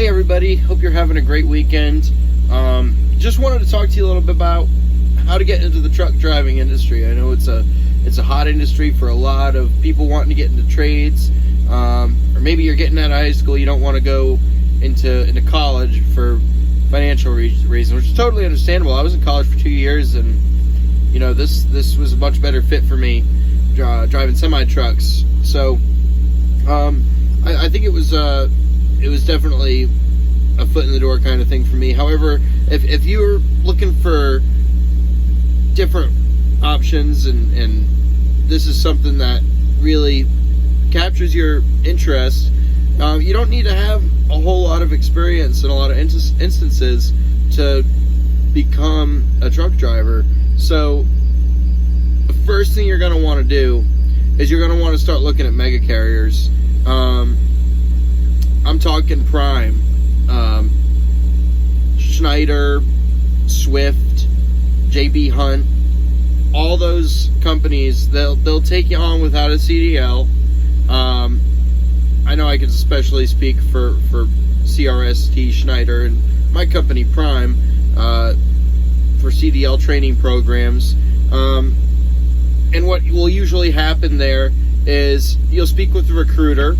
Hey everybody, hope you're having a great weekend. Just wanted to talk to you a little bit about how to get into the truck driving industry. I know it's a hot industry for a lot of people wanting to get into trades, or maybe you're getting out of high school, you don't want to go into college for financial reasons, which is totally understandable. I was in college for 2 years, and you know this was a much better fit for me, driving semi trucks. So I think it was definitely a foot in the door kind of thing for me. However, if you're looking for different options and this is something that really captures your interest, you don't need to have a whole lot of experience in a lot of instances to become a truck driver. So the first thing you're going to want to do is you're going to want to start looking at mega carriers. I'm talking Prime, Schneider, Swift, JB Hunt, all those companies. They'll take you on without a CDL. I know I can especially speak for CRST, Schneider, and my company Prime for CDL training programs. And what will usually happen there is you'll speak with the recruiter.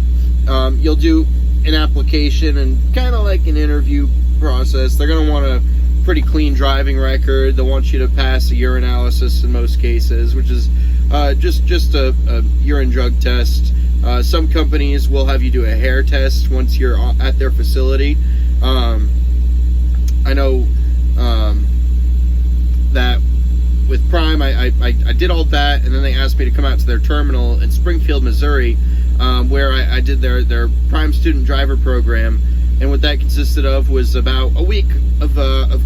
You'll do an application and kind of like an interview process. They're going to want a pretty clean driving record. They'll want you to pass a urinalysis in most cases, which is just a urine drug test. Some companies will have you do a hair test once you're at their facility. I know that with Prime, I did all that, and then they asked me to come out to their terminal in Springfield, Missouri, where I did their Prime student driver program. And what that consisted of was about a week of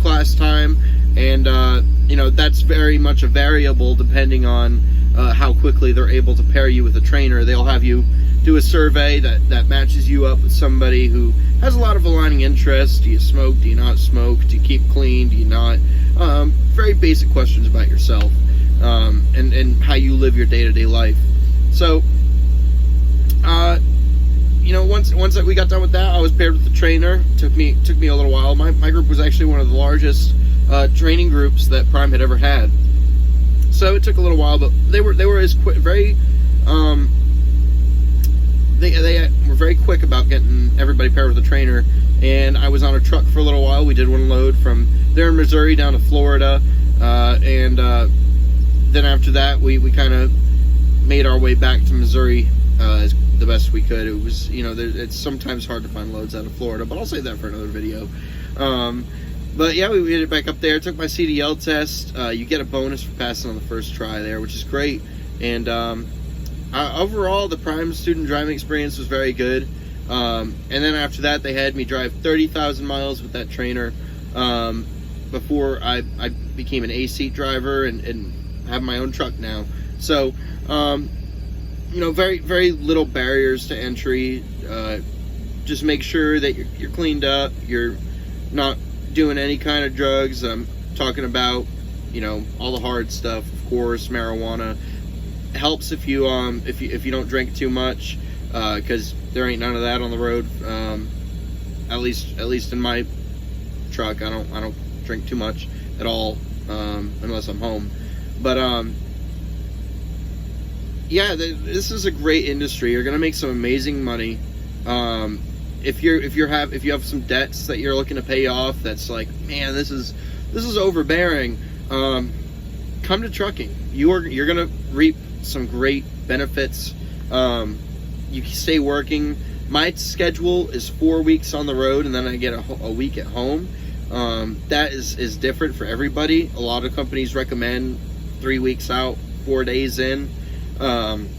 class time, and you know, that's very much a variable depending on how quickly they're able to pair you with a trainer. They'll have you do a survey that matches you up with somebody who has a lot of aligning interests. Do you smoke? Do you not smoke? Do you keep clean? Do you not? Very basic questions about yourself, and how you live your day-to-day life. So you know, once we got done with that, I was paired with the trainer. Took me a little while. My group was actually one of the largest training groups that Prime had ever had. So it took a little while, but they were very they were very quick about getting everybody paired with a trainer. And I was on a truck for a little while. We did one load from there in Missouri down to Florida, and then after that we kind of made our way back to Missouri as the best we could. It was, you know, it's sometimes hard to find loads out of Florida, but I'll save that for another video. But yeah, we made it back up there. Took my CDL test. You get a bonus for passing on the first try there, which is great. And overall, the Prime student driving experience was very good. And then after that, they had me drive 30,000 miles with that trainer before I became an A-seat driver and have my own truck now. So you know, very, very little barriers to entry. Just make sure that you're cleaned up, you're not doing any kind of drugs. I'm talking about, you know, all the hard stuff, of course. Marijuana helps if you don't drink too much, because there ain't none of that on the road. At least in my truck, I don't drink too much at all, unless I'm home. But yeah, this is a great industry. You're gonna make some amazing money. If you have some debts that you're looking to pay off, that's like, man, this is overbearing. Come to trucking. You're gonna reap some great benefits. You can stay working. My schedule is 4 weeks on the road, and then I get a week at home. That is different for everybody. A lot of companies recommend 3 weeks out, 4 days in. And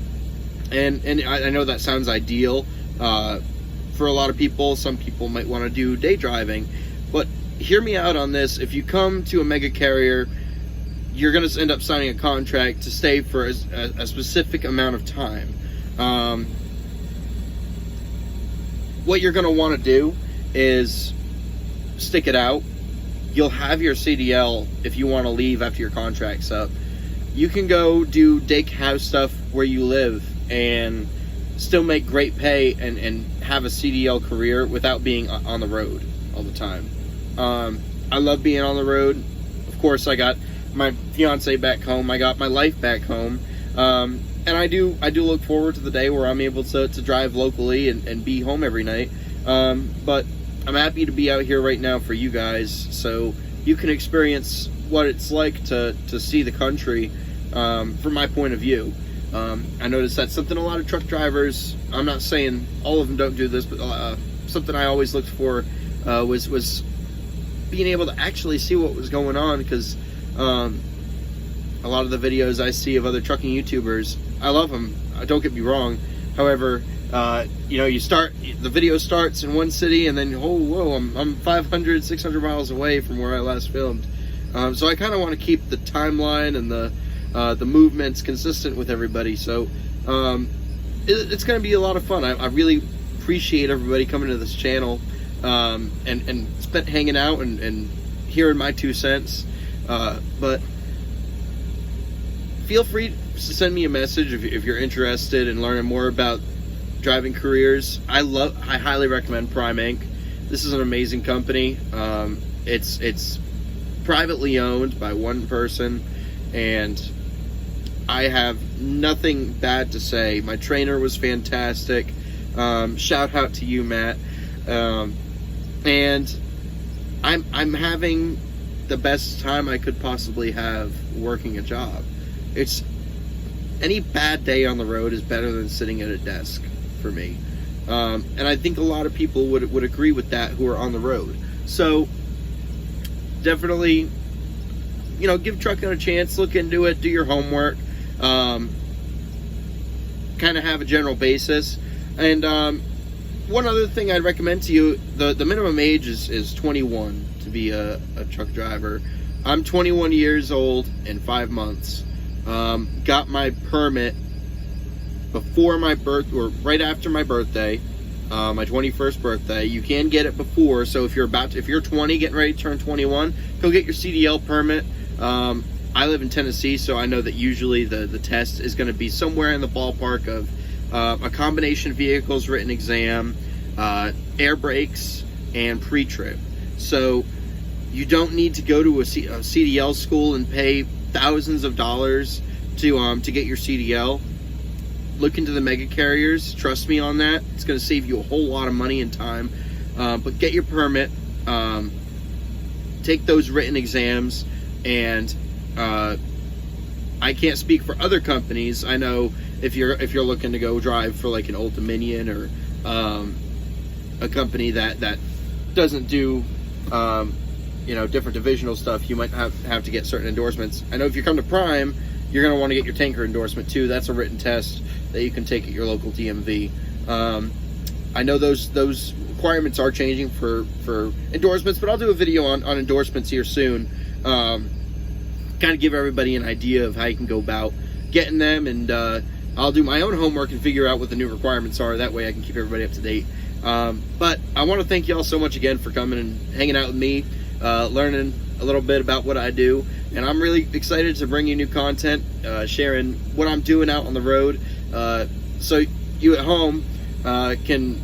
I know that sounds ideal for a lot of people. Some people might want to do day driving, but hear me out on this. If you come to a mega carrier, you're going to end up signing a contract to stay for a specific amount of time. What you're going to want to do is stick it out. You'll have your CDL if you want to leave after your contract's up. You can go do day cab stuff where you live and still make great pay and have a CDL career without being on the road all the time. I love being on the road. Of course, I got my fiance back home. I got my life back home. And I do look forward to the day where I'm able to drive locally and be home every night. But I'm happy to be out here right now for you guys, so you can experience what it's like to see the country from my point of view. I noticed that's something a lot of truck drivers, I'm not saying all of them don't do this, but something I always looked for was being able to actually see what was going on, because a lot of the videos I see of other trucking YouTubers, I love them, don't get me wrong. However, you know, the video starts in one city, and then, oh, whoa, I'm 500, 600 miles away from where I last filmed. So I kind of want to keep the timeline and the movements consistent with everybody. So it's going to be a lot of fun. I really appreciate everybody coming to this channel and hanging out and hearing my 2 cents. But feel free to send me a message if you're interested in learning more about driving careers. I highly recommend Prime Inc. This is an amazing company. It's privately owned by one person, and I have nothing bad to say. My trainer was fantastic. Shout out to you, Matt. And I'm having the best time I could possibly have working a job. It's any bad day on the road is better than sitting at a desk for me. And I think a lot of people would agree with that who are on the road. So definitely, you know, give trucking a chance, look into it, do your homework, kind of have a general basis. And one other thing I'd recommend to you, the minimum age is 21 to be a truck driver. I'm 21 years old in 5 months. Got my permit before my birth, or right after my birthday, my 21st birthday. You can get it before, so if you're 20, getting ready to turn 21, go get your CDL permit. I live in Tennessee, so I know that usually the test is going to be somewhere in the ballpark of a combination vehicles written exam, air brakes, and pre-trip. So you don't need to go to a CDL school and pay thousands of dollars to get your CDL. Look into the mega carriers. Trust me on that. It's going to save you a whole lot of money and time. But get your permit. Take those written exams. And I can't speak for other companies. I know if you're looking to go drive for like an Old Dominion or a company that doesn't do you know, different divisional stuff, you might have to get certain endorsements. I know if you come to Prime, you're going to want to get your tanker endorsement too. That's a written test that you can take at your local DMV. I know those requirements are changing for endorsements, but I'll do a video on endorsements here soon. Kind of give everybody an idea of how you can go about getting them, and I'll do my own homework and figure out what the new requirements are. That way I can keep everybody up to date. But I want to thank you all so much again for coming and hanging out with me, learning a little bit about what I do. And I'm really excited to bring you new content, sharing what I'm doing out on the road, so you at home can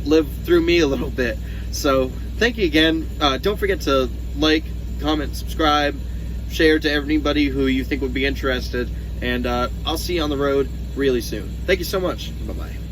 live through me a little bit. So thank you again. Don't forget to like, comment, subscribe, share to anybody who you think would be interested, and I'll see you on the road really soon. Thank you so much. Bye-bye.